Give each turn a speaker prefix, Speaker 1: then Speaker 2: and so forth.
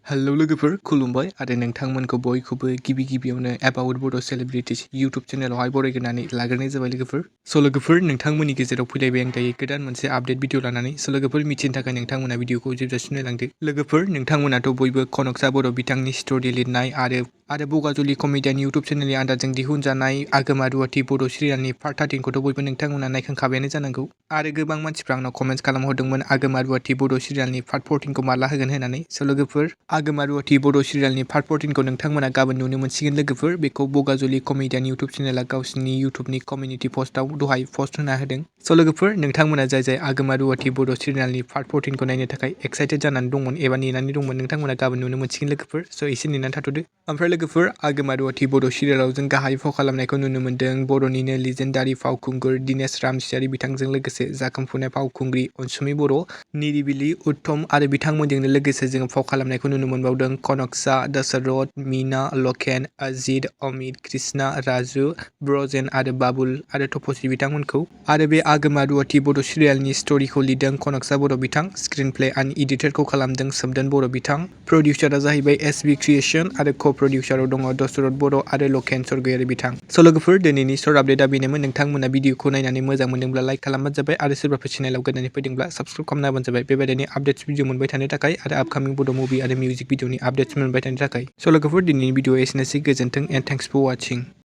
Speaker 1: Hello लोगोफोर खुलुमबाय आरो नोंथांमोनखौ बयखौबो गिबियावनो एबाउट बड' सेलिब्रिटिज इउट्यूब चेनेलावहाय बरायग्रोनानै लाग्रोनाय जाबाय लोगोफोर। लोगोफोर नोंथांमोननि गेजेराव फैलायबाय आं दायो गोदान मोनसे आपडेट भिडिअ लानानै। लोगोफोर मिथिनो थाखाय नोंथांमोना भिडिअखौ जोबजासिम नायलांदो। लोगोफोर नोंथांमोनाथ' बयबो कनकसा बर' बिथांनि स्ट'रि लिरनाय आरो बगाजुलि कमेडियान इउट्यूब चेनेलनि आन्दारजों दिहुनजानाय आगोमा रुवाथि बड' सिरियालनि पार्ट 13खौथ' बयबो नोंथांमोना नायखांखाबायानो जानांगौ। आरो गोबां मानसिफ्रा आंनाव कमेन्ट्स खालामहरदोंमोन आगोमा रुवाथि बड' सिरियालनि पार्ट 14खौ माला होगोन होननानै। लोगोफोर आगोमा रुवाथि बड' सिरियालनि पार्ट 14खौ नोंथांमोना गाबोन नुनो मोनसिगोन लोगोफोर। बेखौ बगाजुलि कमेडियान इउट्यूब चेनेला गावसिनि इउट्यूबनि कमिउनिटि पस्टआव दहाय पस्ट होना होदों। लोगोफोर नोंथांमोना जाय आगोमा रुवाथि बड' सिरियालनि पार्ट 14खौ नायनो थाखाय एक्साइटेड जानानै दंमोन एबा नेनानै दंमोन नोंथांमोना गाबोन नुनो मोनसिगोन लोगोफोर। एसे नेनानै थाथ'दो। ओमफ्राय लोगोफोर आगोमा रुवाथि बड' सिरियालाव जों गाहाय फाव खालामनायखौ नुनो मोन्दों बर'निनो लिजेन्डारि फावखुंगुर दिनेश रामसियारि बिथांजों लोगोसे जाखांफुनाय फावखुंग्रि अनसुमै बर', निरिबिलि उत्तम आरो बिथांमोनजोंनो लोगोसे जों फाव खालामनायखौ नुनो मोनबावदों कनकसा, दशरथ, मीना, लकेन, अजित, अमित, कृष्णा, राजु, ब्रजेन आरो बाबुल आरो तपस्वी बिथांमोनखौ। आरो बे आगोमा रुवाथि बड' सिरियालनि स्ट'रिखौ लिरदों कनकसा बर' बिथां, स्क्रिन प्ले एन्ड एडिटरखौ खालामदों सोमदोन बर' बिथां, प्रडिउसारआ जाहैबाय एसबी क्रिएशन आरो क'-प्रडिउसाराव दङ दशरथ बर' आरो लकेन स्वर्गयारी बिथां। लोगोफोर दिनैनि सर्ट आपडेटआ बेनोमोन। नोंथांमोना भिडिअखौ नायनानै मोजां मोनदोंब्ला लाइक खालामबानो जाबाय आरो सोरबाफोर चेनेलाव गोदानै फैदोंब्ला साबस्क्राइब खालामना होबानो जाबाय बेबायदिनो आपडेट्स भिडिअ मोनबाय थानो थाखाय आरो आपकामिं बड' मुभि आरो मिउजिक भिडिअनि आपडेट्स मोनबाय थानो थाखाय। लोगोफोर दिनैनि भिडिअआ एसेनोसै, गोजोन्थों एन्ड थेंक्स फर वाचिं।